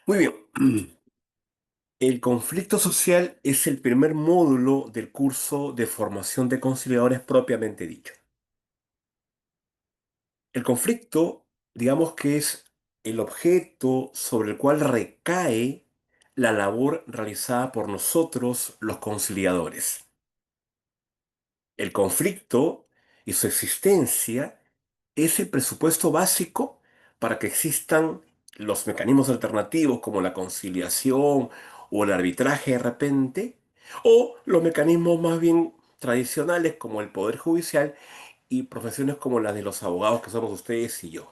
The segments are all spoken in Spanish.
Muy bien. El conflicto social es el primer módulo del curso de formación de conciliadores propiamente dicho. El conflicto, digamos que es el objeto sobre el cual recae la labor realizada por nosotros, los conciliadores. El conflicto y su existencia es el presupuesto básico para que existan los mecanismos alternativos como la conciliación o el arbitraje de repente, o los mecanismos más bien tradicionales como el Poder Judicial y profesiones como las de los abogados que somos ustedes y yo.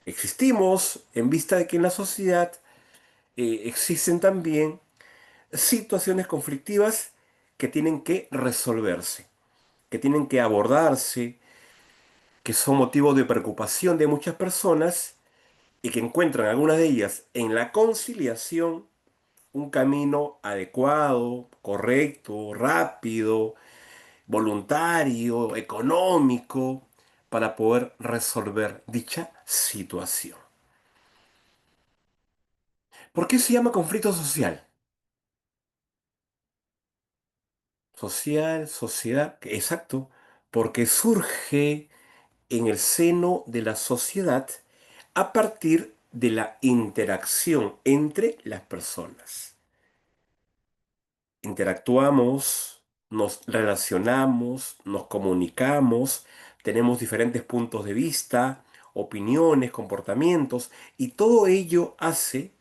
Existimos en vista de que en la sociedad existen también situaciones conflictivas que tienen que resolverse, que tienen que abordarse, que son motivo de preocupación de muchas personas y que encuentran algunas de ellas en la conciliación un camino adecuado, correcto, rápido, voluntario, económico, para poder resolver dicha situación. ¿Por qué se llama conflicto social? Social, sociedad, exacto, porque surge en el seno de la sociedad a partir de la interacción entre las personas. Interactuamos, nos relacionamos, nos comunicamos, tenemos diferentes puntos de vista, opiniones, comportamientos, y todo ello hace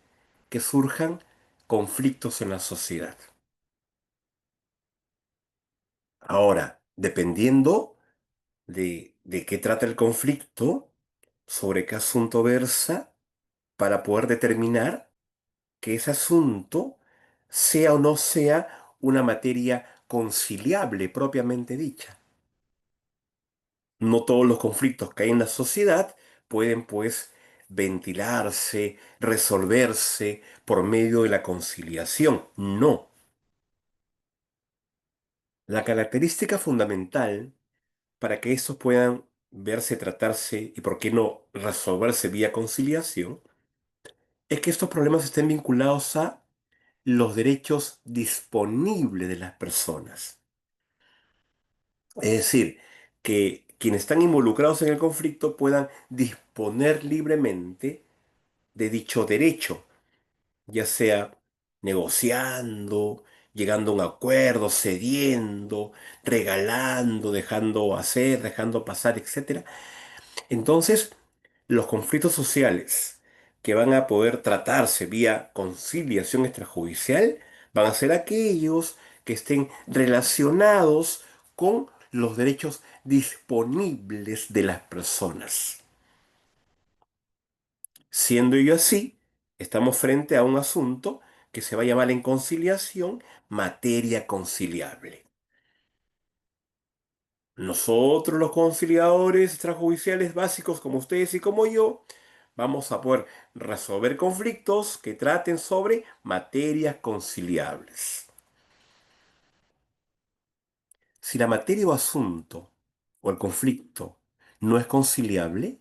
que surjan conflictos en la sociedad. Ahora, dependiendo de qué trata el conflicto, sobre qué asunto versa, para poder determinar que ese asunto sea o no sea una materia conciliable propiamente dicha. No todos los conflictos que hay en la sociedad pueden, pues, ventilarse, resolverse por medio de la conciliación. No. La característica fundamental para que estos puedan verse, tratarse y, por qué no, resolverse vía conciliación, es que estos problemas estén vinculados a los derechos disponibles de las personas. Es decir, que quienes están involucrados en el conflicto puedan disponer libremente de dicho derecho, ya sea negociando, llegando a un acuerdo, cediendo, regalando, dejando hacer, dejando pasar, etcétera. Entonces, los conflictos sociales que van a poder tratarse vía conciliación extrajudicial van a ser aquellos que estén relacionados con los derechos disponibles de las personas. Siendo ello así, estamos frente a un asunto que se va a llamar en conciliación materia conciliable. Nosotros, los conciliadores extrajudiciales básicos como ustedes y como yo, vamos a poder resolver conflictos que traten sobre materias conciliables. Si la materia o asunto o el conflicto no es conciliable,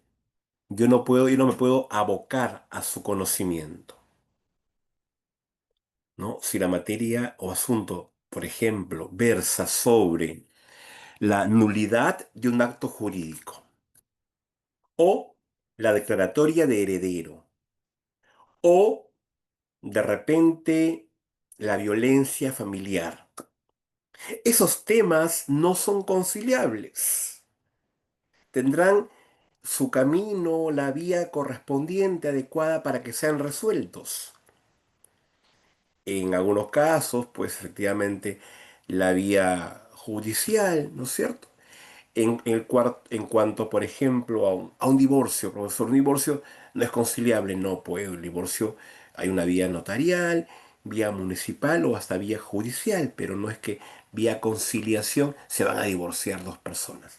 yo no me puedo abocar a su conocimiento, ¿no? Si la materia o asunto, por ejemplo, versa sobre la nulidad de un acto jurídico o la declaratoria de heredero o de repente la violencia familiar. Esos temas no son conciliables. Tendrán su camino, la vía correspondiente, adecuada para que sean resueltos. En algunos casos, pues efectivamente, la vía judicial, ¿no es cierto? En cuanto, por ejemplo, a un divorcio, profesor, un divorcio no es conciliable, no puede. El divorcio hay una vía notarial, vía municipal o hasta vía judicial, pero no es que vía conciliación se van a divorciar dos personas.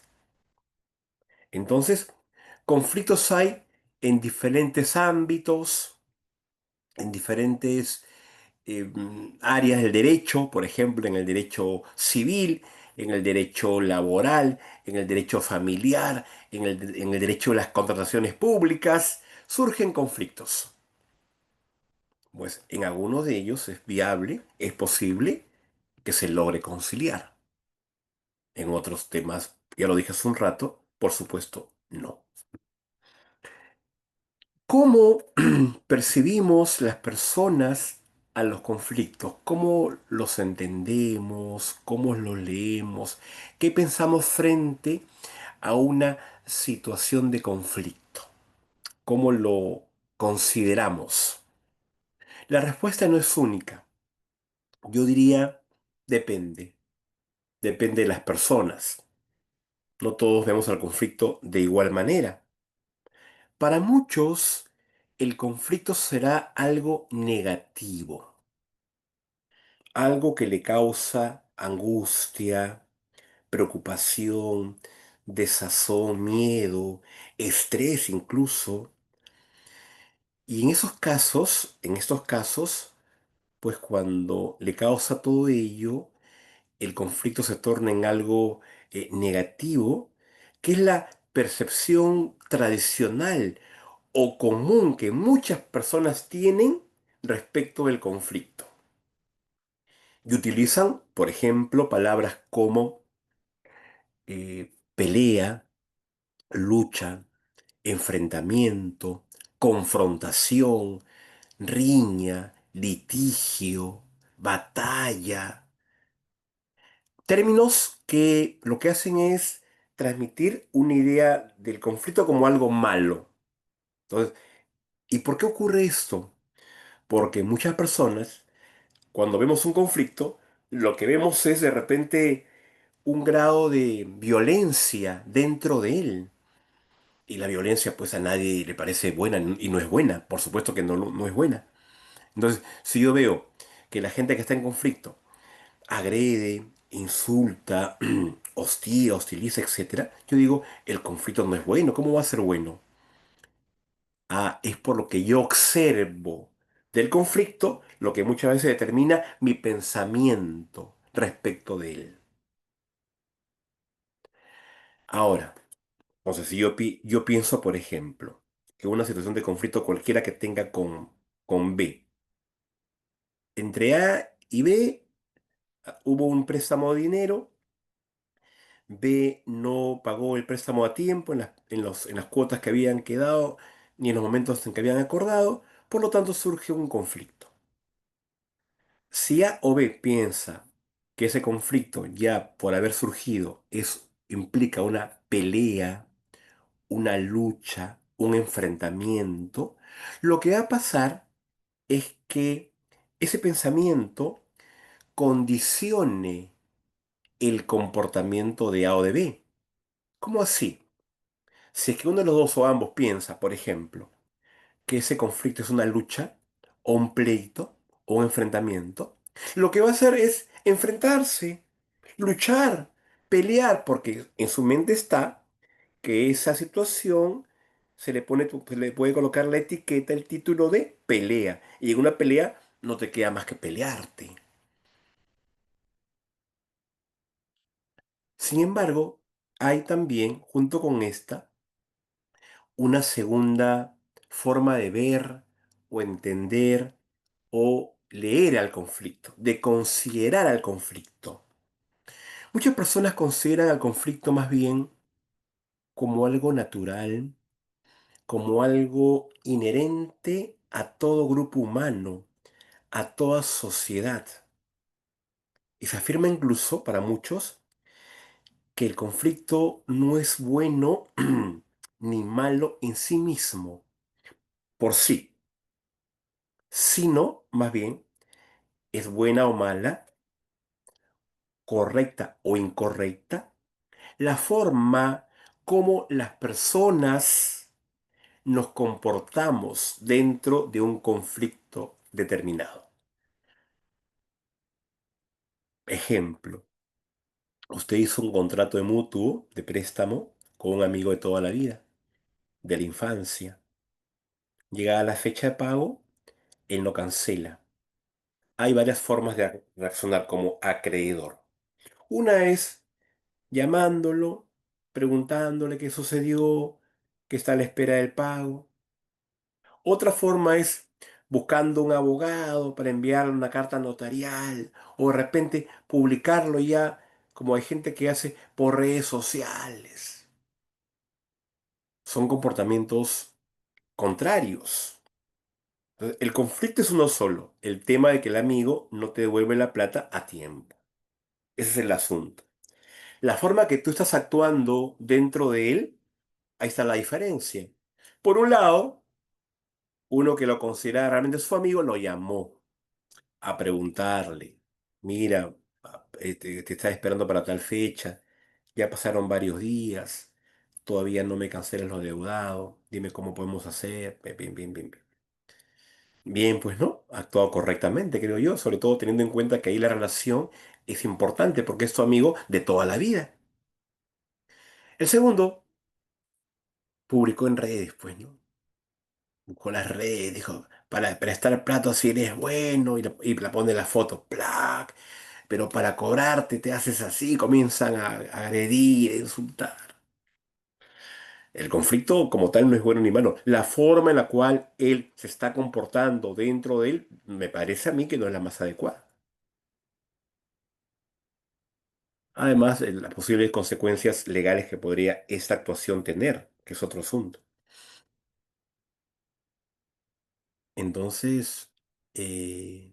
Entonces, conflictos hay en diferentes ámbitos, en diferentes áreas del derecho, por ejemplo, en el derecho civil, en el derecho laboral, en el derecho familiar, en el derecho de las contrataciones públicas, surgen conflictos. Pues en algunos de ellos es viable, es posible que se logre conciliar. En otros temas, ya lo dije hace un rato, por supuesto, no. ¿Cómo percibimos las personas a los conflictos? ¿Cómo los entendemos? ¿Cómo los leemos? ¿Qué pensamos frente a una situación de conflicto? ¿Cómo lo consideramos? La respuesta no es única. Yo diría, depende. Depende de las personas. No todos vemos al conflicto de igual manera. Para muchos, el conflicto será algo negativo, algo que le causa angustia, preocupación, desazón, miedo, estrés incluso. Y en estos casos, pues cuando le causa todo ello, el conflicto se torna en algo negativo, que es la percepción tradicional o común que muchas personas tienen respecto del conflicto. Y utilizan, por ejemplo, palabras como pelea, lucha, enfrentamiento, confrontación, riña, litigio, batalla. Términos que lo que hacen es transmitir una idea del conflicto como algo malo. Entonces, ¿y por qué ocurre esto? Porque muchas personas, cuando vemos un conflicto, lo que vemos es de repente un grado de violencia dentro de él. Y la violencia pues a nadie le parece buena y no es buena, por supuesto que no es buena. Entonces, si yo veo que la gente que está en conflicto agrede, insulta, hostiliza, etcétera, yo digo, el conflicto no es bueno, ¿cómo va a ser bueno? Ah, es por lo que yo observo del conflicto, lo que muchas veces determina mi pensamiento respecto de él. Ahora, entonces, si yo pienso, por ejemplo, que una situación de conflicto cualquiera que tenga con B, entre A y B hubo un préstamo de dinero. B no pagó el préstamo a tiempo en las cuotas que habían quedado ni en los momentos en que habían acordado, por lo tanto surge un conflicto. Si A o B piensa que ese conflicto ya por haber surgido implica una pelea, una lucha, un enfrentamiento, lo que va a pasar es que ese pensamiento condicione el comportamiento de A o de B. ¿Cómo así? Si es que uno de los dos o ambos piensa, por ejemplo, que ese conflicto es una lucha, o un pleito, o un enfrentamiento, lo que va a hacer es enfrentarse, luchar, pelear, porque en su mente está que esa situación se le puede colocar la etiqueta, el título de pelea. Y en una pelea no te queda más que pelearte. Sin embargo, hay también, junto con esta, una segunda forma de ver o entender o leer al conflicto, de considerar al conflicto. Muchas personas consideran al conflicto más bien como algo natural, como algo inherente a todo grupo humano, a toda sociedad. Y se afirma incluso para muchos que el conflicto no es bueno ni malo en sí mismo, por sí, sino más bien es buena o mala, correcta o incorrecta, la forma como las personas nos comportamos dentro de un conflicto determinado. Ejemplo, usted hizo un contrato de mutuo, de préstamo, con un amigo de toda la vida, de la infancia. Llegada la fecha de pago, él no cancela. Hay varias formas de reaccionar como acreedor. Una es llamándolo, preguntándole qué sucedió, que está a la espera del pago. Otra forma es buscando un abogado para enviar una carta notarial o de repente publicarlo ya como hay gente que hace por redes sociales. Son comportamientos contrarios. Entonces, el conflicto es uno solo, el tema de que el amigo no te devuelve la plata a tiempo. Ese es el asunto. La forma que tú estás actuando dentro de él, ahí está la diferencia. Por un lado, uno que lo considera realmente su amigo lo llamó a preguntarle, mira, te estaba esperando para tal fecha, ya pasaron varios días, todavía no me canceles lo deudado, dime cómo podemos hacer, bien, bien, bien, bien. Bien, pues no, ha actuado correctamente, creo yo, sobre todo teniendo en cuenta que ahí la relación es importante porque es tu amigo de toda la vida. El segundo publicó en redes, pues, ¿no? Buscó las redes, dijo, para prestar plato si eres bueno, y la pone la foto, ¡plac! Pero para cobrarte te haces así, comienzan a agredir, a insultar. El conflicto como tal no es bueno ni malo. La forma en la cual él se está comportando dentro de él, me parece a mí que no es la más adecuada. Además, las posibles consecuencias legales que podría esta actuación tener, que es otro asunto. Entonces, ¿qué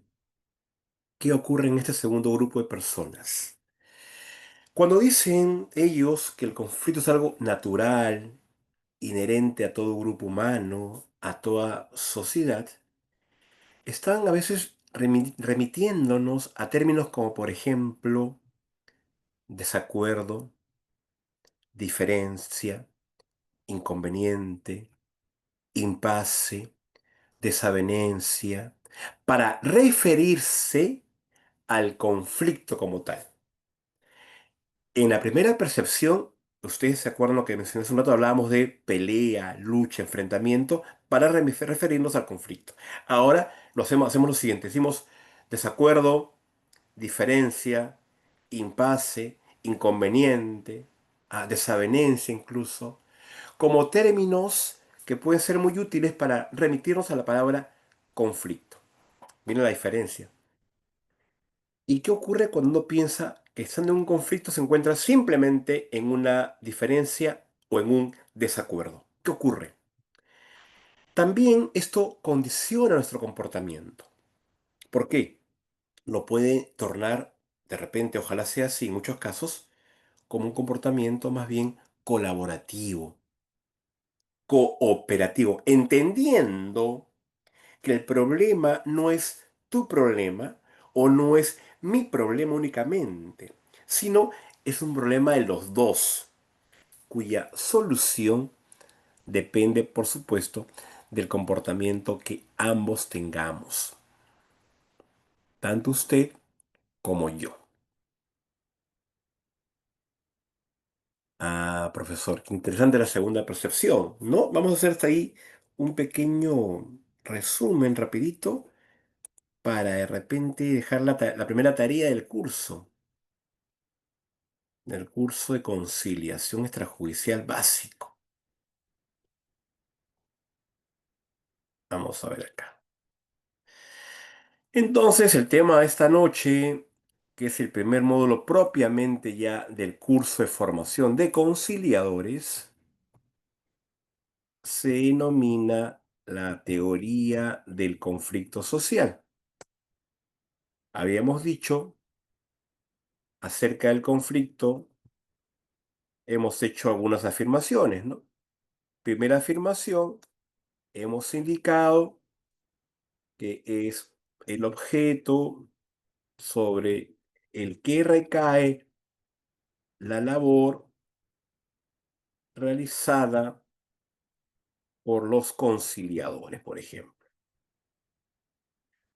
ocurre en este segundo grupo de personas? Cuando dicen ellos que el conflicto es algo natural, inherente a todo grupo humano, a toda sociedad, están a veces remitiéndonos a términos como, por ejemplo, desacuerdo, diferencia, inconveniente, impasse, desavenencia, para referirse al conflicto como tal. En la primera percepción, ustedes se acuerdan lo que mencioné hace un rato, hablábamos de pelea, lucha, enfrentamiento, para referirnos al conflicto. Ahora hacemos lo siguiente, decimos desacuerdo, diferencia, impasse, inconveniente, desavenencia incluso, como términos que pueden ser muy útiles para remitirnos a la palabra conflicto. Miren la diferencia. ¿Y qué ocurre cuando uno piensa que estando en un conflicto se encuentra simplemente en una diferencia o en un desacuerdo? ¿Qué ocurre? También esto condiciona nuestro comportamiento. ¿Por qué? Lo puede tornar, de repente, ojalá sea así en muchos casos, como un comportamiento más bien colaborativo, cooperativo, entendiendo que el problema no es tu problema o no es mi problema únicamente, sino es un problema de los dos, cuya solución depende, por supuesto, del comportamiento que ambos tengamos, tanto usted como yo. Ah, profesor, qué interesante la segunda percepción, ¿no? Vamos a hacer hasta ahí un pequeño resumen rapidito para de repente dejar la primera tarea del curso de conciliación extrajudicial básico. Vamos a ver acá. Entonces, el tema de esta noche, que es el primer módulo propiamente ya del curso de formación de conciliadores, se denomina la teoría del conflicto social. Habíamos dicho acerca del conflicto, hemos hecho algunas afirmaciones, ¿no? Primera afirmación, hemos indicado que es el objeto sobre el que recae la labor realizada por los conciliadores, por ejemplo.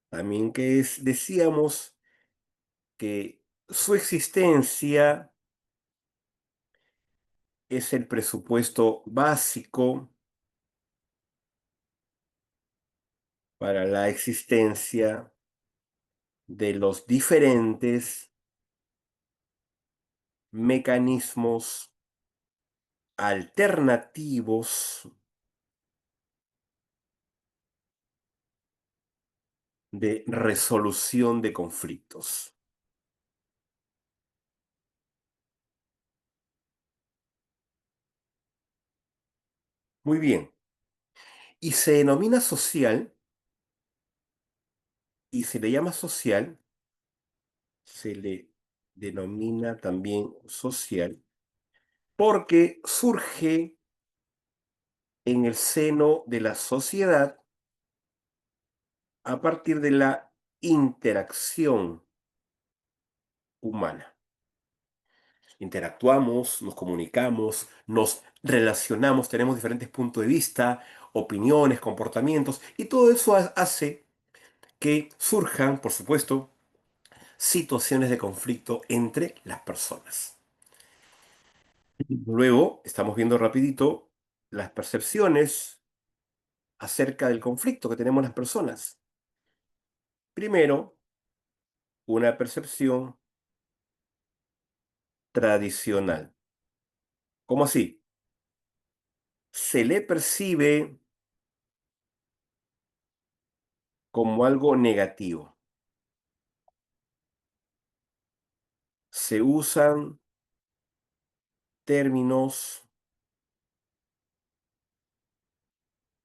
También decíamos que su existencia es el presupuesto básico para la existencia de los diferentes mecanismos alternativos de resolución de conflictos. Muy bien. Y se denomina social, y se le llama social, se le denomina también social, porque surge en el seno de la sociedad a partir de la interacción humana. Interactuamos, nos comunicamos, nos relacionamos, tenemos diferentes puntos de vista, opiniones, comportamientos, y todo eso hace que surjan, por supuesto, situaciones de conflicto entre las personas. Luego, estamos viendo rapidito las percepciones acerca del conflicto que tenemos las personas. Primero, una percepción tradicional. ¿Cómo así? Se le percibe como algo negativo. Se usan términos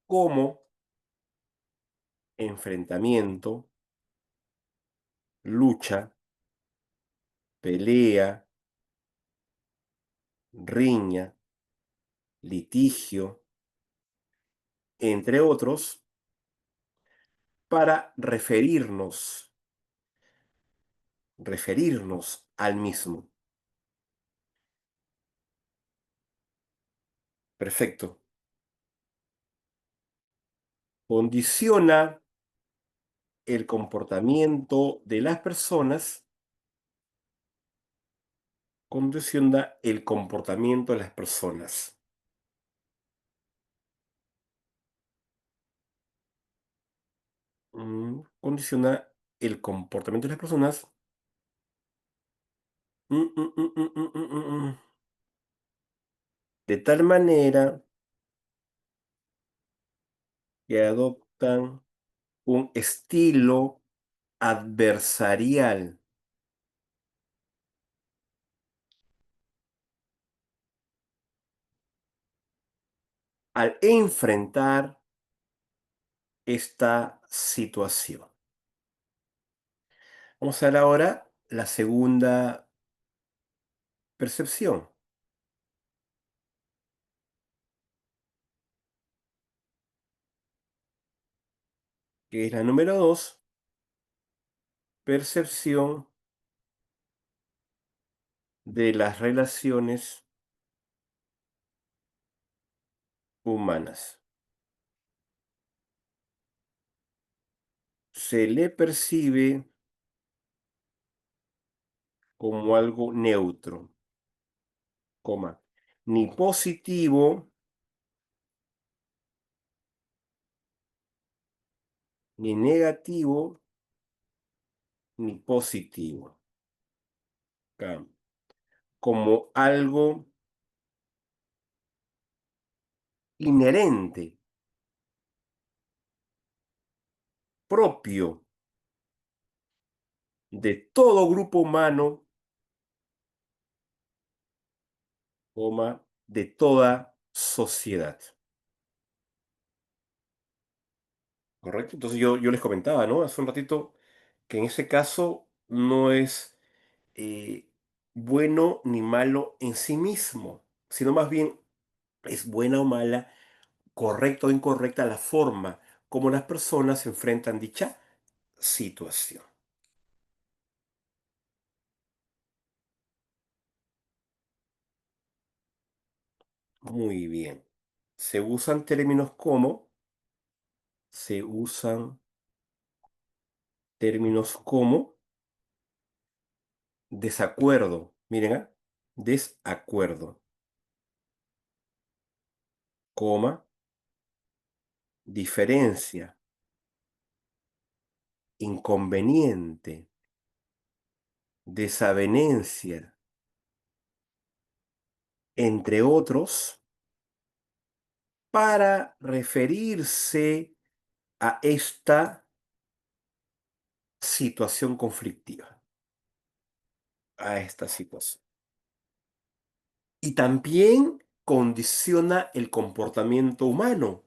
como enfrentamiento, lucha, pelea, riña, litigio, entre otros, para referirnos al mismo. Perfecto. Condiciona el comportamiento de las personas, condiciona el comportamiento de las personas. Condiciona el comportamiento de las personas. Mm, mm, mm, mm, mm, mm, mm. De tal manera que adoptan un estilo adversarial al enfrentar esta situación. Vamos a ver ahora la segunda percepción, que es la número 2, percepción de las relaciones humanas. Se le percibe como algo neutro, coma, ni positivo ni negativo ni positivo, ca- como algo inherente, propio de todo grupo humano, coma, de toda sociedad. ¿Correcto? Entonces yo les comentaba, ¿no? Hace un ratito que en ese caso no es eh, bueno ni malo en sí mismo, sino más bien es buena o mala, correcta o incorrecta la forma como las personas enfrentan dicha situación. Muy bien. Se usan términos como, se usan términos como desacuerdo. Miren, desacuerdo, coma, diferencia, inconveniente, desavenencia, entre otros, para referirse a esta situación conflictiva, a esta situación. Y también condiciona el comportamiento humano,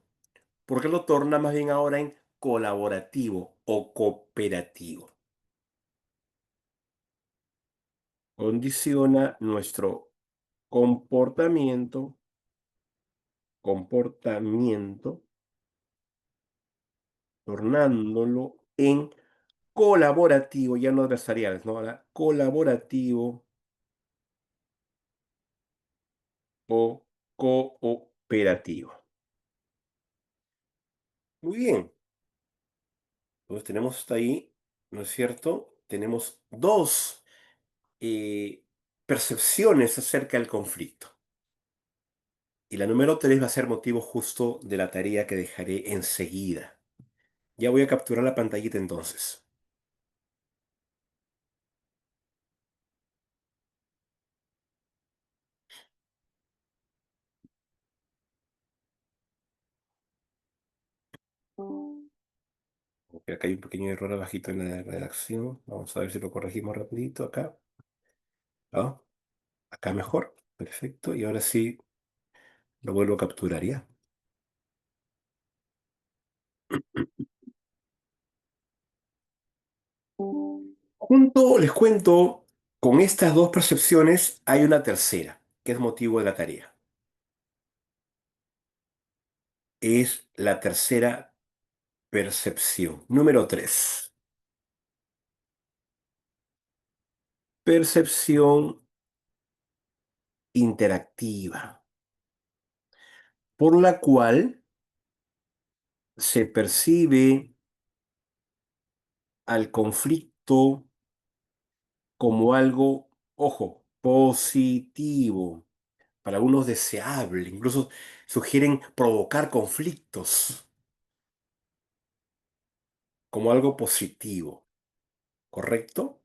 porque lo torna más bien ahora en colaborativo o cooperativo. Condiciona nuestro comportamiento, tornándolo en colaborativo, ya no adversariales, ¿no? Ahora colaborativo o cooperativo. Muy bien, entonces tenemos hasta ahí, ¿no es cierto? Tenemos dos eh, percepciones acerca del conflicto. Y la número tres va a ser motivo justo de la tarea que dejaré enseguida. Ya voy a capturar la pantallita entonces. Ok, acá hay un pequeño error abajito en la redacción. Vamos a ver si lo corregimos rapidito acá. ¿Ah? Acá mejor. Perfecto. Y ahora sí lo vuelvo a capturar ya. Junto, les cuento, con estas dos percepciones hay una tercera, que es motivo de la tarea. Es la tercera percepción. Número 3. Percepción interactiva, por la cual se percibe al conflicto como algo, ojo, positivo, para algunos deseable, incluso sugieren provocar conflictos como algo positivo, ¿correcto?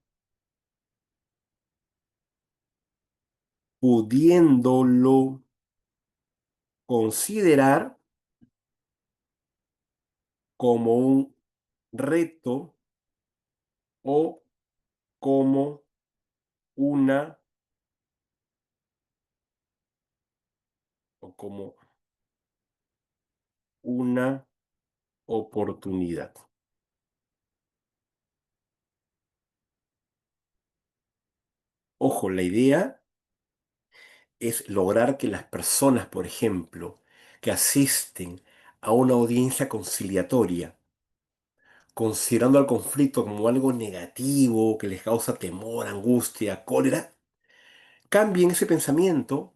Pudiéndolo considerar como un reto o como una como una oportunidad. Ojo, la idea es lograr que las personas, por ejemplo, que asisten a una audiencia conciliatoria, considerando al conflicto como algo negativo, que les causa temor, angustia, cólera, cambien ese pensamiento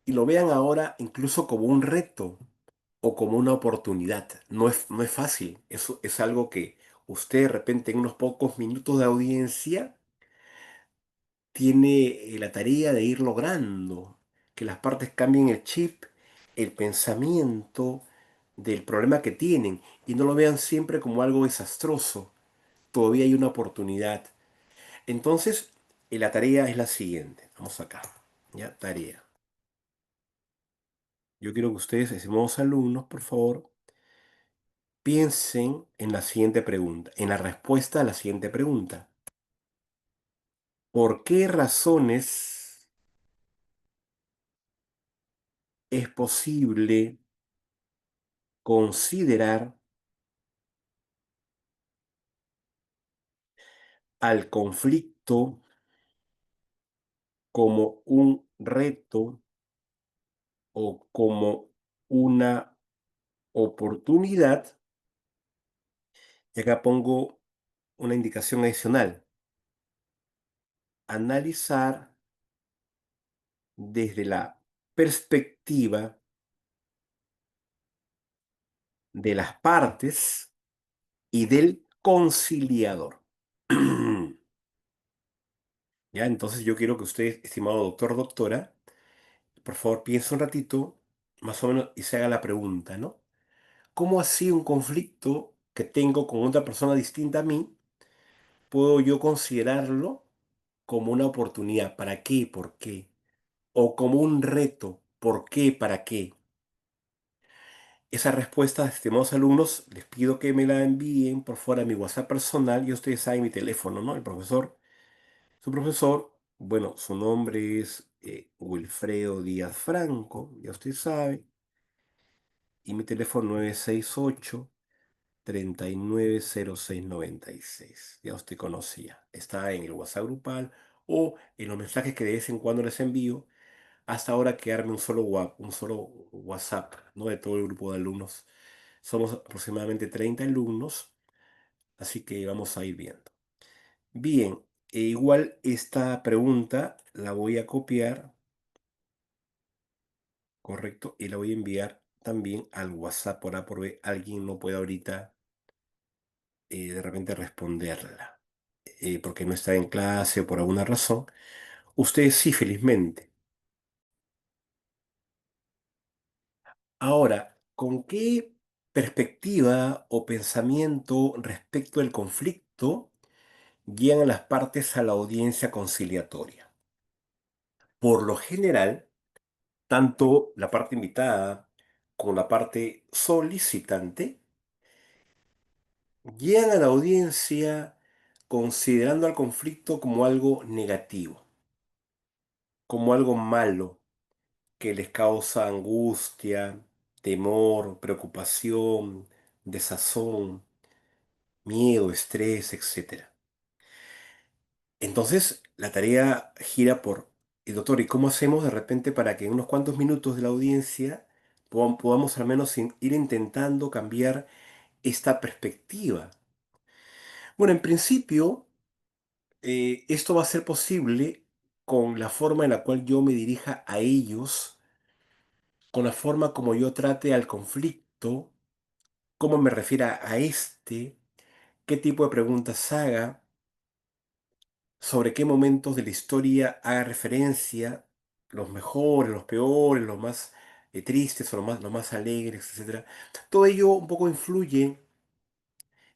y lo vean ahora incluso como un reto o como una oportunidad. No es fácil, eso es algo que usted de repente en unos pocos minutos de audiencia tiene la tarea de ir logrando que las partes cambien el chip, el pensamiento del problema que tienen y no lo vean siempre como algo desastroso. Todavía hay una oportunidad. Entonces, la tarea es la siguiente. Vamos acá. Ya, tarea. Yo quiero que ustedes, estimados alumnos, por favor, piensen en la siguiente pregunta, en la respuesta a la siguiente pregunta. ¿Por qué razones es posible considerar al conflicto como un reto o como una oportunidad? Y acá pongo una indicación adicional. Analizar desde la perspectiva de las partes y del conciliador. Ya, entonces yo quiero que usted, estimado doctor, doctora, por favor piense un ratito, más o menos, y se haga la pregunta, ¿no? ¿Cómo así un conflicto que tengo con otra persona distinta a mí, puedo yo considerarlo como una oportunidad? ¿Para qué? ¿Por qué? O como un reto. ¿Por qué? ¿Para qué? Esa respuesta, estimados alumnos, les pido que me la envíen por fuera de mi WhatsApp personal y ustedes saben mi teléfono, ¿no? El profesor, su profesor, bueno, su nombre es Wilfredo Díaz Franco, ya usted sabe, y mi teléfono 968-390696. Ya usted conocía. Está en el WhatsApp grupal o en los mensajes que de vez en cuando les envío. Hasta ahora quedarme un solo WhatsApp, ¿no? De todo el grupo de alumnos. Somos aproximadamente 30 alumnos, así que vamos a ir viendo. Bien, igual esta pregunta la voy a copiar, correcto, y la voy a enviar también al WhatsApp por A por B. Alguien no puede ahorita de repente responderla, porque no está en clase o por alguna razón. Ustedes sí, felizmente. Ahora, ¿con qué perspectiva o pensamiento respecto del conflicto guían a las partes a la audiencia conciliatoria? Por lo general, tanto la parte invitada como la parte solicitante guían a la audiencia considerando al conflicto como algo negativo, como algo malo que les causa angustia, temor, preocupación, desazón, miedo, estrés, etcétera. Entonces, la tarea gira por, doctor, ¿y cómo hacemos de repente para que en unos cuantos minutos de la audiencia podamos al menos ir intentando cambiar esta perspectiva? Bueno, en principio, esto va a ser posible con la forma en la cual yo me dirija a ellos, con la forma como yo trate al conflicto, cómo me refiera a este, qué tipo de preguntas haga, sobre qué momentos de la historia haga referencia, los mejores, los peores, los más tristes o los más alegres, etcétera. Todo ello un poco influye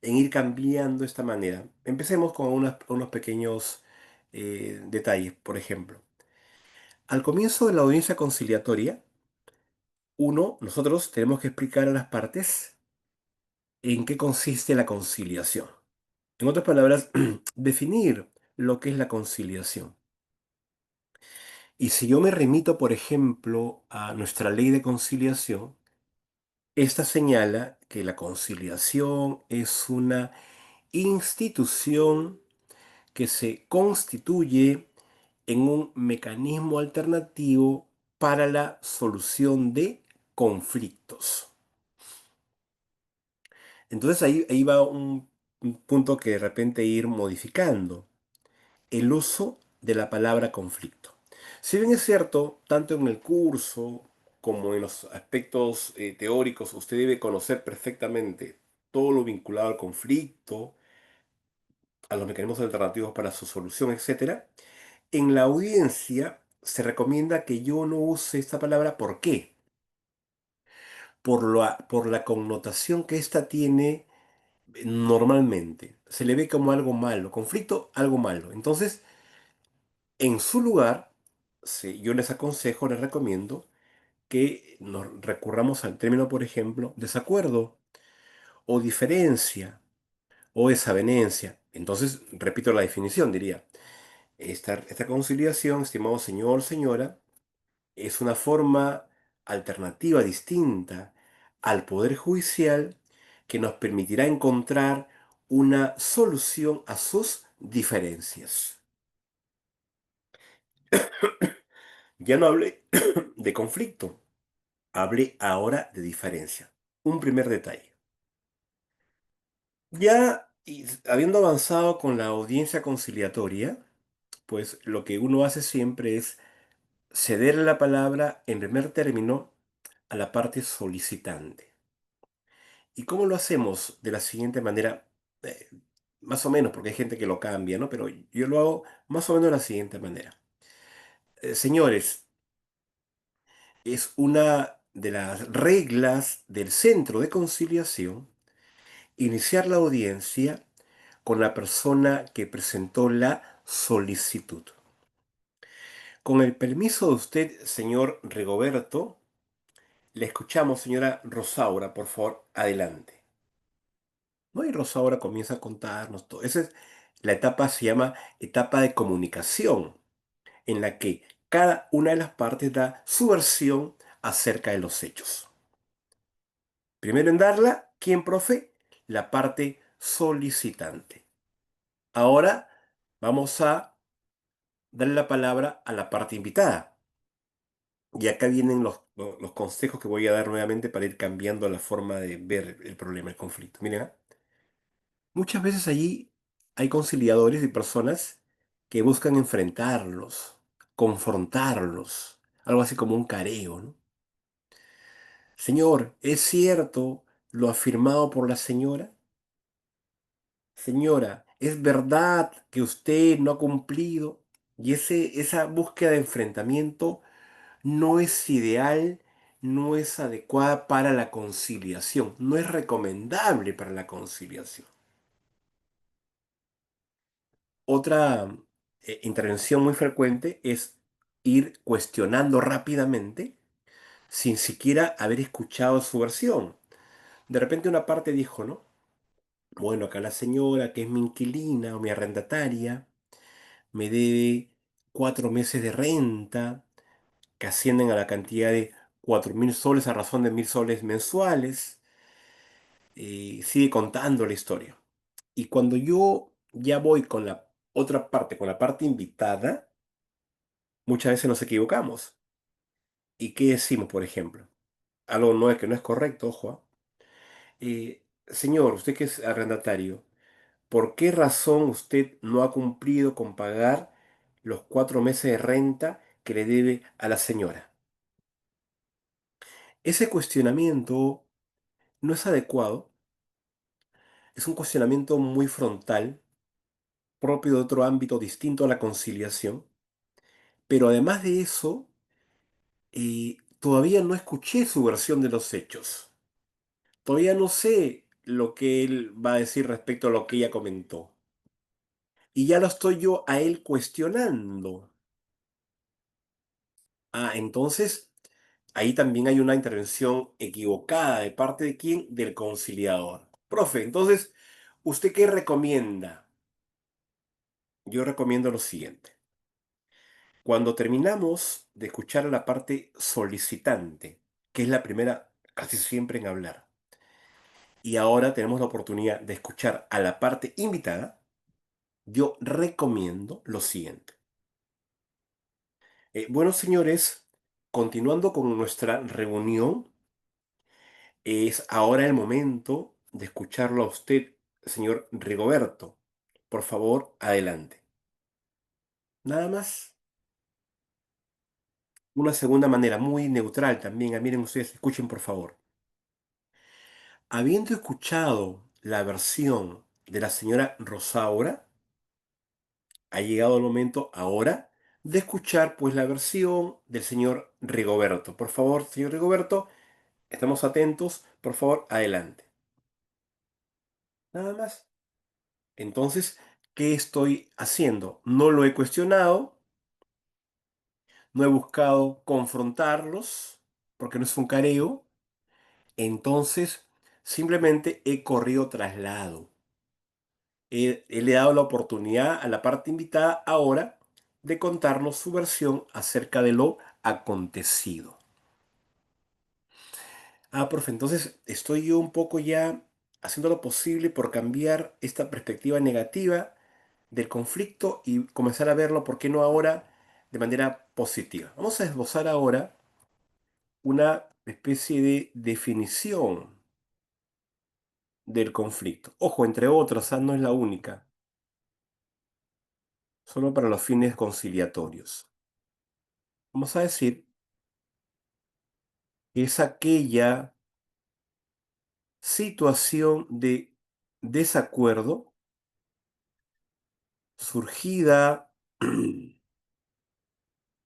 en ir cambiando esta manera. Empecemos con unos pequeños detalles, por ejemplo. Al comienzo de la audiencia conciliatoria, nosotros tenemos que explicar a las partes en qué consiste la conciliación. En otras palabras, definir lo que es la conciliación. Y si yo me remito, por ejemplo, a nuestra ley de conciliación, esta señala que la conciliación es una institución que se constituye en un mecanismo alternativo para la solución de conflictos. Entonces ahí va un punto que de repente ir modificando. El uso de la palabra conflicto. Si bien es cierto, tanto en el curso como en los aspectos teóricos, usted debe conocer perfectamente todo lo vinculado al conflicto, a los mecanismos alternativos para su solución, etcétera. En la audiencia se recomienda que yo no use esta palabra. ¿Por qué? Por la connotación que ésta tiene normalmente. Se le ve como algo malo. Conflicto, algo malo. Entonces, en su lugar, sí, yo les aconsejo, les recomiendo que nos recurramos al término, por ejemplo, desacuerdo o diferencia o desavenencia. Entonces, repito la definición, diría, esta conciliación, estimado señor, señora, es una forma alternativa, distinta al Poder Judicial que nos permitirá encontrar una solución a sus diferencias. Ya no hablé de conflicto, hablé ahora de diferencia. Un primer detalle. Ya habiendo avanzado con la audiencia conciliatoria, pues lo que uno hace siempre es ceder la palabra en primer término a la parte solicitante. ¿Y cómo lo hacemos? De la siguiente manera, eh, más o menos, porque hay gente que lo cambia, ¿no? Pero yo lo hago más o menos de la siguiente manera. Señores, es una de las reglas del centro de conciliación iniciar la audiencia con la persona que presentó la solicitud. Con el permiso de usted, señor Rigoberto, Le escuchamos, señora Rosaura, por favor, adelante. ¿No? Y Rosaura comienza a contarnos todo. Esa es la etapa, se llama etapa de comunicación, en la que cada una de las partes da su versión acerca de los hechos. Primero en darla, ¿quién, profe? La parte solicitante. Ahora vamos a darle la palabra a la parte invitada. Y acá vienen los consejos que voy a dar nuevamente para ir cambiando la forma de ver el problema, el conflicto. Miren, muchas veces allí hay conciliadores y personas que buscan enfrentarlos, confrontarlos, algo así como un careo, ¿no? Señor, ¿es cierto lo afirmado por la señora? Señora, ¿es verdad que usted no ha cumplido? Y esa búsqueda de enfrentamiento no es ideal, no es adecuada para la conciliación, no es recomendable para la conciliación. Otra intervención muy frecuente es ir cuestionando rápidamente sin siquiera haber escuchado su versión. De repente una parte dijo, ¿no? Bueno, acá la señora, que es mi inquilina o mi arrendataria, me debe 4 meses de renta, que ascienden a la cantidad de 4.000 soles a razón de 1.000 soles mensuales. Sigue contando la historia. Y cuando yo ya voy con la otra parte, con la parte invitada, muchas veces nos equivocamos. ¿Y qué decimos, por ejemplo? Algo no es que no es correcto, ojo. Señor, usted que es arrendatario, ¿por qué razón usted no ha cumplido con pagar los 4 meses de renta que le debe a la señora? Ese cuestionamiento no es adecuado, es un cuestionamiento muy frontal, propio de otro ámbito distinto a la conciliación, pero además de eso, todavía no escuché su versión de los hechos. Todavía no sé lo que él va a decir respecto a lo que ella comentó. Y ya lo estoy yo a él cuestionando. Entonces, ahí también hay una intervención equivocada de parte de quién, del conciliador. Profe, entonces, ¿usted qué recomienda? Yo recomiendo lo siguiente. Cuando terminamos de escuchar a la parte solicitante, que es la primera casi siempre en hablar, y ahora tenemos la oportunidad de escuchar a la parte invitada, yo recomiendo lo siguiente. Bueno, señores, continuando con nuestra reunión, es ahora el momento de escucharlo a usted, señor Rigoberto. Por favor, adelante. Nada más. Una segunda manera, muy neutral también. Miren ustedes, escuchen por favor. Habiendo escuchado la versión de la señora Rosaura, ha llegado el momento ahora de escuchar pues la versión del señor Rigoberto. Por favor, señor Rigoberto, estamos atentos. Por favor, adelante. Nada más. Entonces, ¿qué estoy haciendo? No lo he cuestionado, no he buscado confrontarlos, porque no es un careo. Entonces, simplemente he corrido traslado. Le he dado la oportunidad a la parte invitada ahora de contarnos su versión acerca de lo acontecido. Profe, entonces estoy yo un poco ya haciendo lo posible por cambiar esta perspectiva negativa del conflicto y comenzar a verlo, ¿por qué no ahora, de manera positiva? Vamos a esbozar ahora una especie de definición del conflicto. Ojo, entre otras, no es la única, solo para los fines conciliatorios. Vamos a decir que es aquella situación de desacuerdo surgida en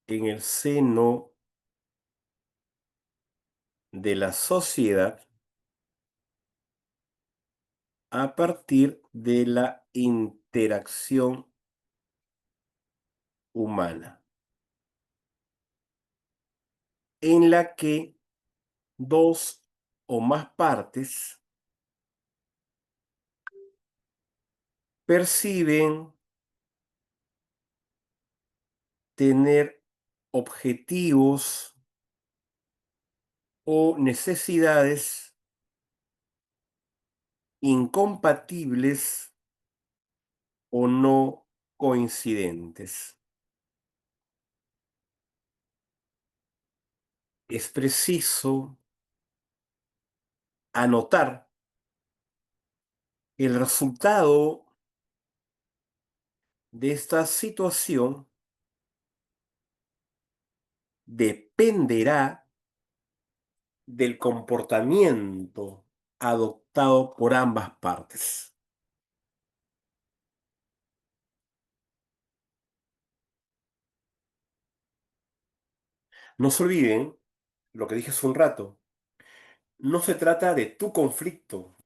el seno de la sociedad a partir de la interacción humana, en la que dos o más partes perciben tener objetivos o necesidades incompatibles o no coincidentes. Es preciso anotar el resultado de esta situación dependerá del comportamiento adoptado por ambas partes. No se olviden lo que dije hace un rato. No se trata de tu conflicto,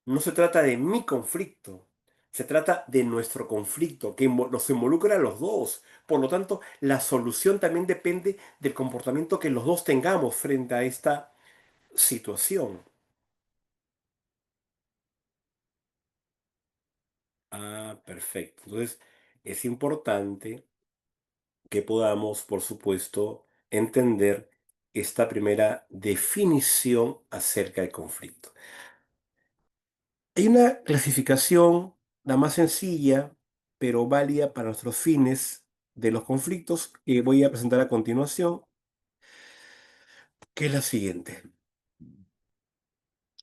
no se trata de mi conflicto, se trata de nuestro conflicto, que nos involucra a los dos. Por lo tanto, la solución también depende del comportamiento que los dos tengamos frente a esta situación. Ah, perfecto. Entonces, es importante que podamos, por supuesto, entender esta primera definición acerca del conflicto. Hay una clasificación, la más sencilla, pero válida para nuestros fines de los conflictos que voy a presentar a continuación, que es la siguiente.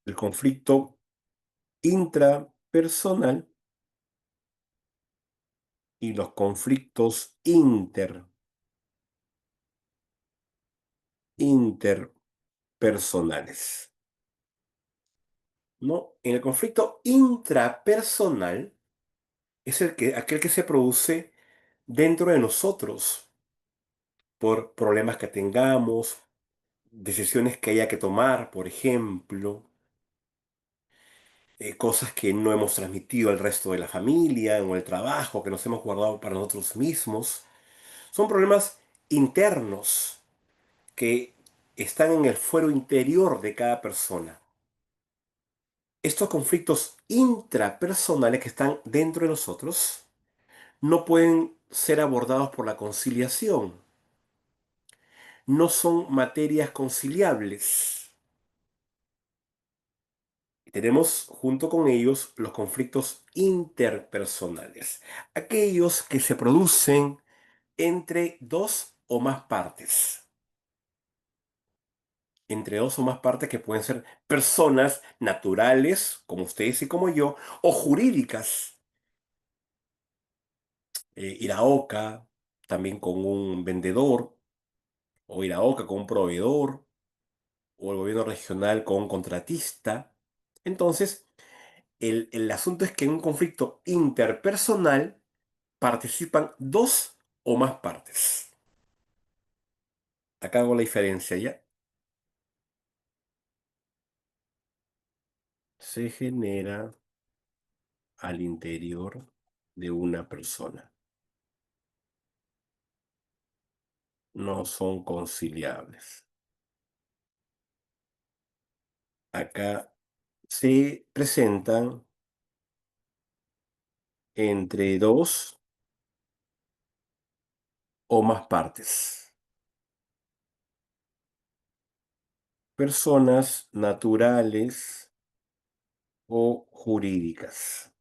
El conflicto intrapersonal y los conflictos interpersonales. ¿No? En el conflicto intrapersonal es aquel que se produce dentro de nosotros por problemas que tengamos, decisiones que haya que tomar, por ejemplo, cosas que no hemos transmitido al resto de la familia o el trabajo que nos hemos guardado para nosotros mismos. Son problemas internos que están en el fuero interior de cada persona. Estos conflictos intrapersonales que están dentro de nosotros no pueden ser abordados por la conciliación. No son materias conciliables. Tenemos junto con ellos los conflictos interpersonales, aquellos que se producen entre dos o más partes, entre dos o más partes que pueden ser personas naturales, como ustedes y como yo, o jurídicas, Iraoka, también con un vendedor, o Iraoka con un proveedor, o el gobierno regional con un contratista. Entonces, el asunto es que en un conflicto interpersonal participan dos o más partes. Acá hago la diferencia ya. Se genera al interior de una persona. No son conciliables. Acá se presentan entre dos o más partes. Personas naturales o jurídicas.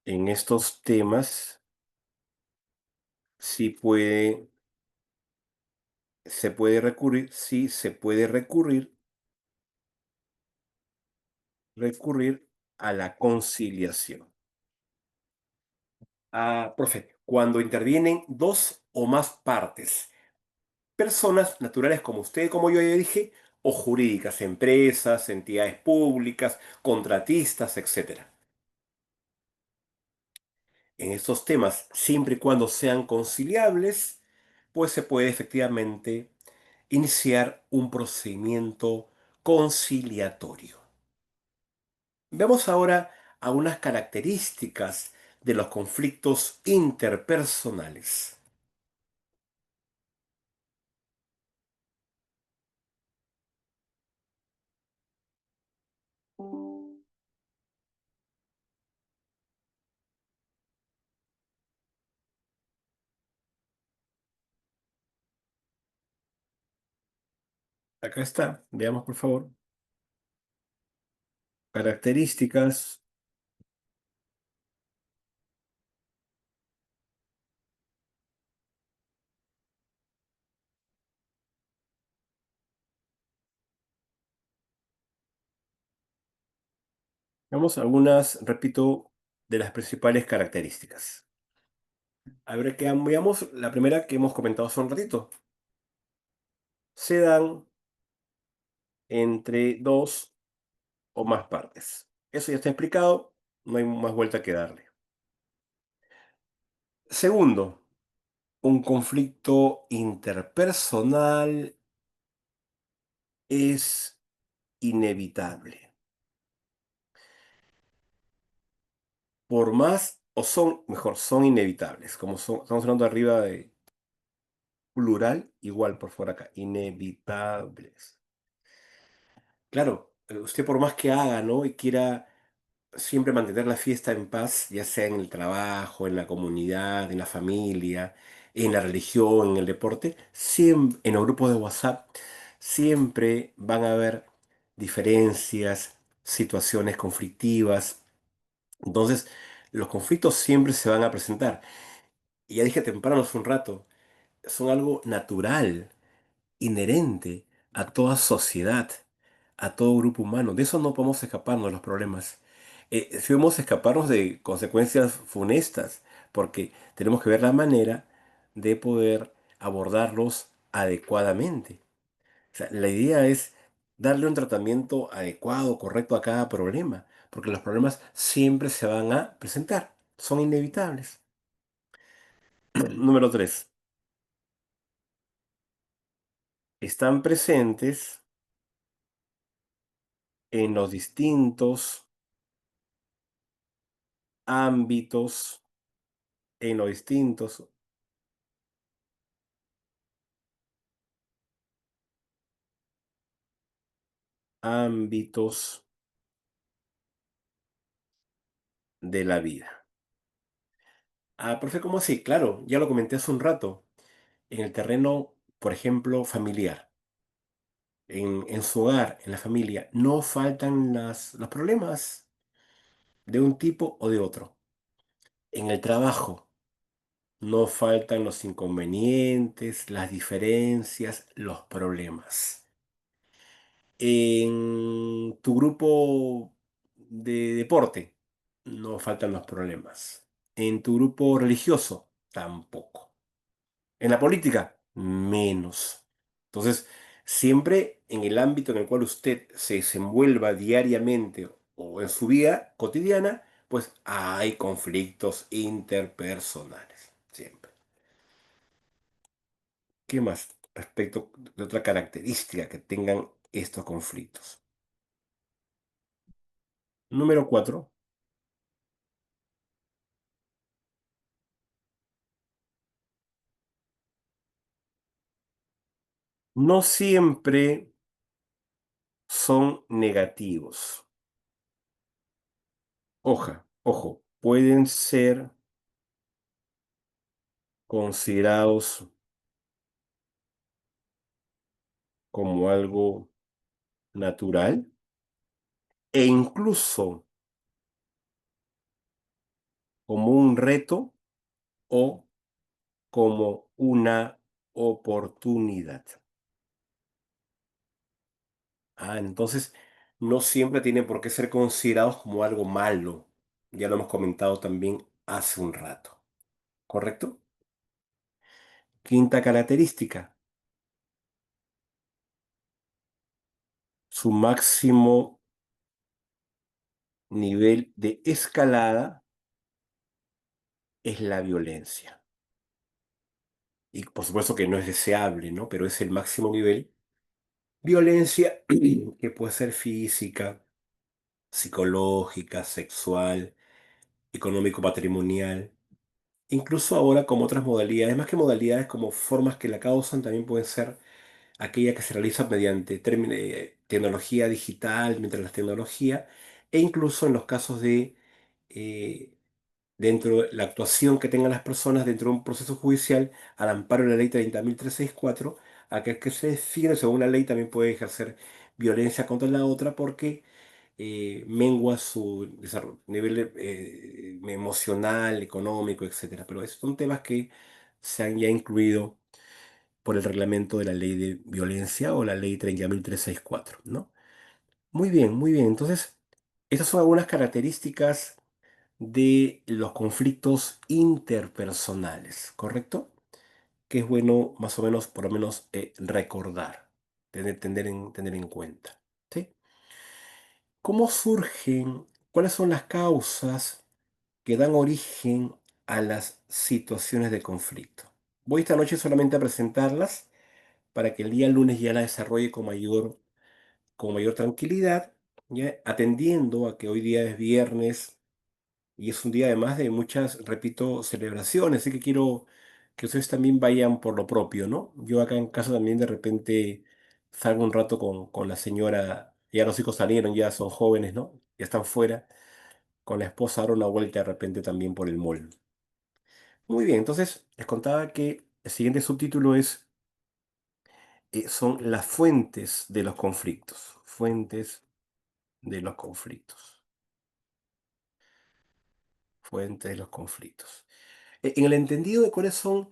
En estos temas sí se puede recurrir, sí se puede recurrir a la conciliación. Ah, profe, cuando intervienen dos o más partes, personas naturales como usted, como yo ya dije, o jurídicas, empresas, entidades públicas, contratistas, etcétera. En estos temas, siempre y cuando sean conciliables, pues se puede efectivamente iniciar un procedimiento conciliatorio. Veamos ahora algunas características de los conflictos interpersonales. Acá está. Veamos, por favor. Características. Vamos a algunas, repito, de las principales características. A ver, que veamos la primera que hemos comentado hace un ratito. Se dan entre dos o más partes. Eso ya está explicado, no hay más vuelta que darle. Segundo, un conflicto interpersonal es inevitable. Por más, o son, mejor, son inevitables. Como estamos hablando arriba de plural, igual por fuera acá, inevitables. Claro, usted por más que haga, ¿no? Y quiera siempre mantener la fiesta en paz, ya sea en el trabajo, en la comunidad, en la familia, en la religión, en el deporte, siempre, en los grupos de WhatsApp, siempre van a haber diferencias, situaciones conflictivas. Entonces, los conflictos siempre se van a presentar. Y ya dije temprano hace un rato, son algo natural, inherente a toda sociedad, a todo grupo humano. De eso no podemos escaparnos de los problemas. Si podemos escaparnos de consecuencias funestas, porque tenemos que ver la manera de poder abordarlos adecuadamente. O sea, la idea es darle un tratamiento adecuado, correcto a cada problema, porque los problemas siempre se van a presentar, son inevitables. Número 3. Están presentes en los distintos ámbitos, en los distintos ámbitos de la vida. Ah, profe, ¿cómo así? Claro, ya lo comenté hace un rato. En el terreno, por ejemplo, familiar, en su hogar, en la familia, no faltan los problemas de un tipo o de otro. En el trabajo, no faltan los inconvenientes, las diferencias, los problemas. En tu grupo de deporte no faltan los problemas. En tu grupo religioso tampoco. En la política menos. Entonces, siempre en el ámbito en el cual usted se desenvuelva diariamente o en su vida cotidiana, pues hay conflictos interpersonales. Siempre. ¿Qué más respecto de otra característica que tengan estos conflictos? Número 4. No siempre son negativos. Ojo, pueden ser considerados como algo natural e incluso como un reto o como una oportunidad. Entonces no siempre tienen por qué ser considerados como algo malo. Ya lo hemos comentado también hace un rato, ¿correcto? Quinta característica, su máximo nivel de escalada es la violencia. Y por supuesto que no es deseable, ¿no? Pero es el máximo nivel. Violencia que puede ser física, psicológica, sexual, económico-patrimonial, incluso ahora como otras modalidades, más que modalidades como formas que la causan, también pueden ser aquellas que se realizan mediante tecnología digital, mientras la tecnología, e incluso en los casos de eh, dentro de la actuación que tengan las personas dentro de un proceso judicial al amparo de la ley 30.364, aquel que se defiende según la ley también puede ejercer violencia contra la otra porque mengua su nivel emocional, económico, etcétera. Pero esos son temas que se han ya incluido por el reglamento de la ley de violencia o la ley 30.364, ¿no? Muy bien, muy bien. Entonces, estas son algunas características de los conflictos interpersonales, ¿correcto? Que es bueno más o menos, por lo menos, recordar, tener en cuenta. ¿Sí? ¿Cómo surgen? ¿Cuáles son las causas que dan origen a las situaciones de conflicto? Voy esta noche solamente a presentarlas para que el día lunes ya la desarrolle con mayor tranquilidad, ya atendiendo a que hoy día es viernes y es un día además de muchas, repito, celebraciones, así que quiero que ustedes también vayan por lo propio, ¿no? Yo acá en casa también de repente salgo un rato con la señora, ya los hijos salieron, ya son jóvenes, ¿no? Ya están fuera, con la esposa ahora una vuelta de repente también por el mall. Muy bien, entonces les contaba que el siguiente subtítulo son las fuentes de los conflictos, fuentes de los conflictos, fuentes de los conflictos. En el entendido de cuáles son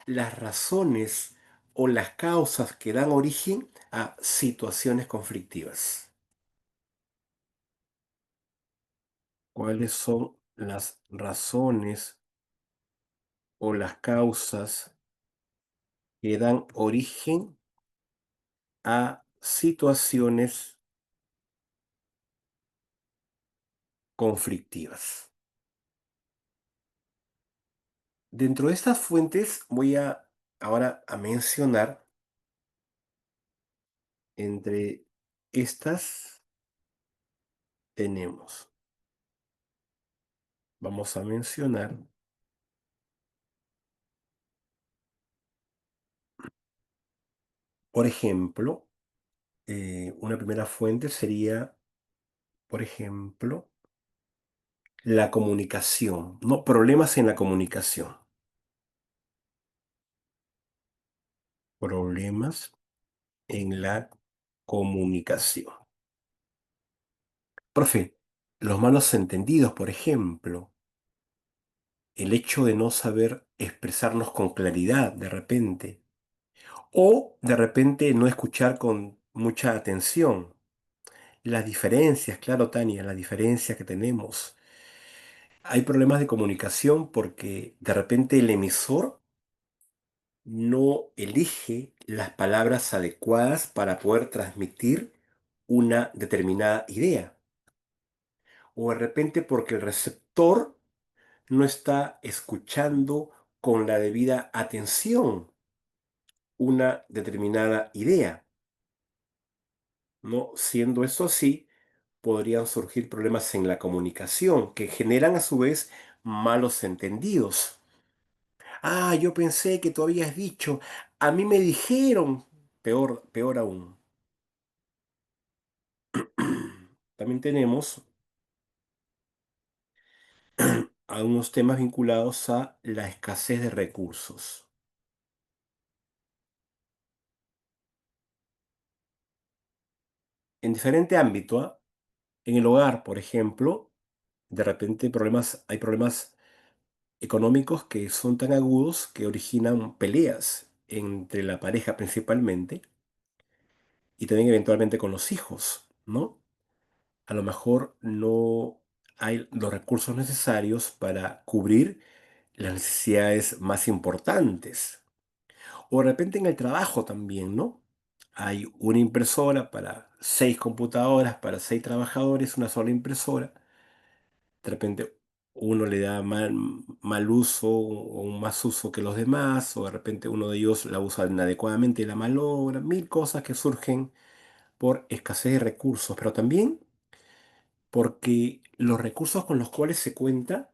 las razones o las causas que dan origen a situaciones conflictivas. ¿Cuáles son las razones o las causas que dan origen a situaciones conflictivas? Dentro de estas fuentes voy a ahora a mencionar entre estas tenemos, vamos a mencionar, por ejemplo, una primera fuente sería, por ejemplo, la comunicación, no problemas en la comunicación, problemas en la comunicación. Profe, los malos entendidos, por ejemplo, el hecho de no saber expresarnos con claridad de repente, o de repente no escuchar con mucha atención. Las diferencias, claro, Tania, las diferencias que tenemos. Hay problemas de comunicación porque de repente el emisor no elige las palabras adecuadas para poder transmitir una determinada idea. O de repente porque el receptor no está escuchando con la debida atención una determinada idea. ¿No? Siendo eso así, podrían surgir problemas en la comunicación que generan a su vez malos entendidos. Ah, yo pensé que tú habías dicho, a mí me dijeron, peor, peor aún. También tenemos algunos temas vinculados a la escasez de recursos. En diferente ámbito, ¿ah? En el hogar, por ejemplo, de repente hay problemas económicos que son tan agudos que originan peleas entre la pareja principalmente y también eventualmente con los hijos, ¿no? A lo mejor no hay los recursos necesarios para cubrir las necesidades más importantes. O de repente en el trabajo también, ¿no? Hay una impresora para 6 computadoras, para 6 trabajadores, una sola impresora. De repente uno le da mal uso o un más uso que los demás, o de repente uno de ellos la usa inadecuadamente y la malogra. Mil cosas que surgen por escasez de recursos, pero también porque los recursos con los cuales se cuenta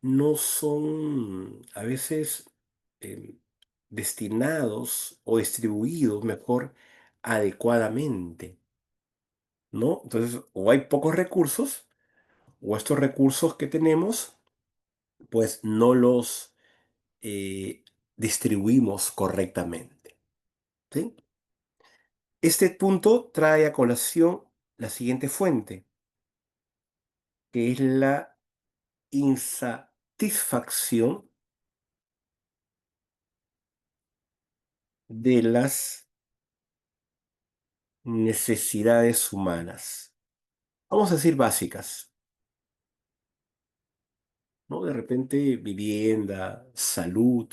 no son a veces em, destinados o distribuidos mejor adecuadamente, ¿no? Entonces, o hay pocos recursos, o estos recursos que tenemos, pues no los distribuimos correctamente. ¿sí? Este punto trae a colación la siguiente fuente, que es la insatisfacción de las necesidades humanas. Vamos a decir básicas, ¿no? De repente vivienda, salud,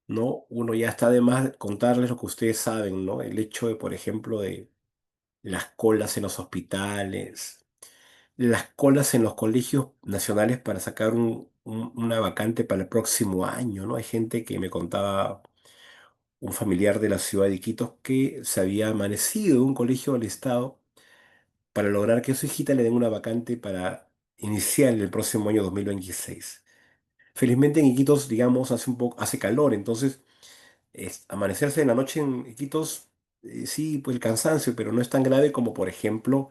¿no? Uno ya está de más contarles lo que ustedes saben, ¿no? El hecho de, por ejemplo, de las colas en los hospitales, las colas en los colegios nacionales para sacar una vacante para el próximo año, ¿no? Hay gente que me contaba, un familiar de la ciudad de Iquitos, que se había amanecido en un colegio del Estado para lograr que a su hijita le den una vacante para iniciar el próximo año 2026. Felizmente en Iquitos, digamos, hace calor, entonces amanecerse en la noche en Iquitos, sí, pues el cansancio, pero no es tan grave como, por ejemplo,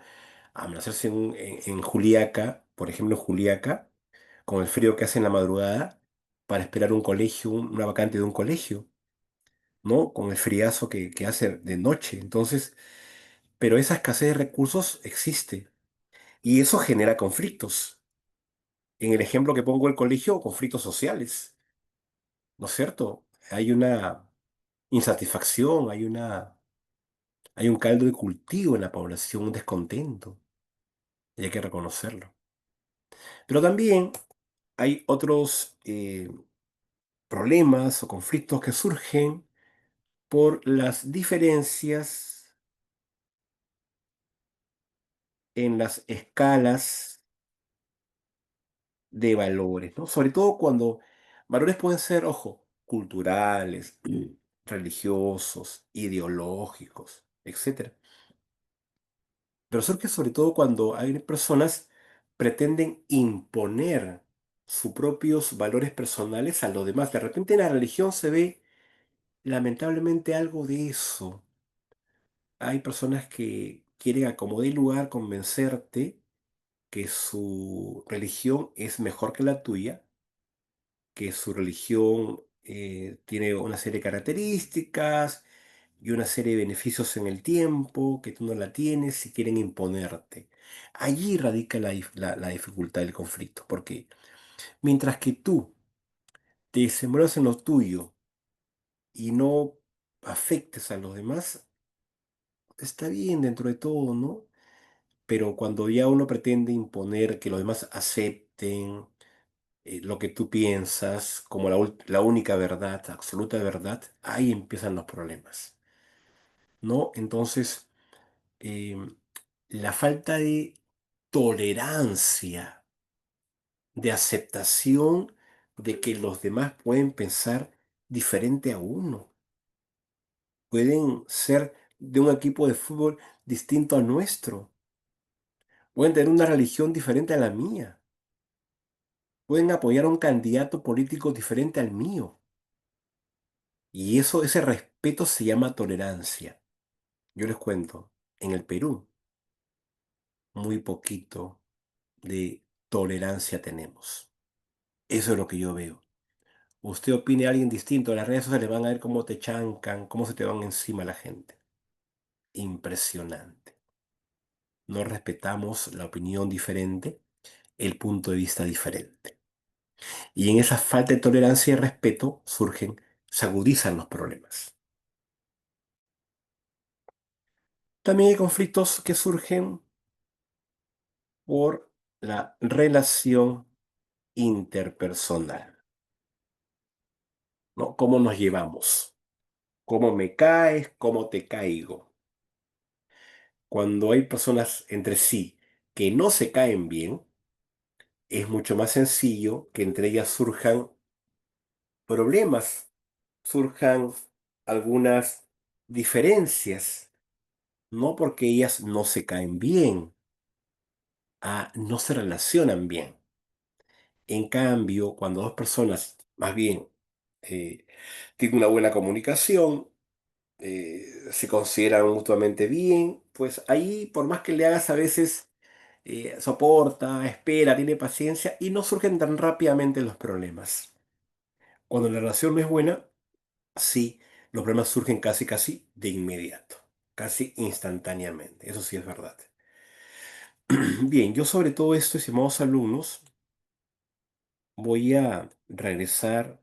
amanecerse en Juliaca, por ejemplo, en Juliaca, con el frío que hace en la madrugada, para esperar un colegio, una vacante de un colegio, ¿no? Con el friazo que hace de noche. Entonces, pero esa escasez de recursos existe y eso genera conflictos. En el ejemplo que pongo el colegio, conflictos sociales, ¿no es cierto? Hay una insatisfacción, hay un caldo de cultivo en la población, un descontento, y hay que reconocerlo. Pero también hay otros problemas o conflictos que surgen por las diferencias en las escalas de valores, ¿no? Sobre todo cuando valores pueden ser, ojo, culturales, religiosos, ideológicos, etcétera. Pero surge sobre todo cuando hay personas pretenden imponer sus propios valores personales a los demás. De repente en la religión se ve lamentablemente algo de eso. Hay personas que quieren a como dé lugar convencerte que su religión es mejor que la tuya, que su religión tiene una serie de características y una serie de beneficios en el tiempo que tú no la tienes y quieren imponerte. Allí radica la dificultad del conflicto, porque mientras que tú te desenvuelvas en lo tuyo y no afectes a los demás, está bien dentro de todo, ¿no? Pero cuando ya uno pretende imponer que los demás acepten lo que tú piensas como la única verdad, absoluta verdad, ahí empiezan los problemas, ¿no? Entonces, em, la falta de tolerancia, de aceptación de que los demás pueden pensar diferente a uno, pueden ser de un equipo de fútbol distinto al nuestro, pueden tener una religión diferente a la mía, pueden apoyar a un candidato político diferente al mío. Y eso, ese respeto se llama tolerancia. Yo les cuento, en el Perú, muy poquito de tolerancia tenemos. Eso es lo que yo veo. Usted opine a alguien distinto, en las redes sociales van a ver cómo te chancan, cómo se te van encima la gente. Impresionante. No respetamos la opinión diferente, el punto de vista diferente. Y en esa falta de tolerancia y respeto se agudizan los problemas. También hay conflictos que surgen por la relación interpersonal, ¿no? ¿Cómo nos llevamos? ¿Cómo me caes? ¿Cómo te caigo? Cuando hay personas entre sí que no se caen bien, es mucho más sencillo que entre ellas surjan problemas, surjan algunas diferencias, no porque ellas no se caen bien, no se relacionan bien. En cambio, cuando dos personas más bien eh, tienen una buena comunicación, se consideran mutuamente bien, pues ahí, por más que le hagas a veces, soporta, espera, tiene paciencia y no surgen tan rápidamente los problemas. Cuando la relación no es buena, sí, los problemas surgen casi, casi de inmediato, casi instantáneamente. Eso sí es verdad. Bien, yo sobre todo esto, estimados alumnos, voy a regresar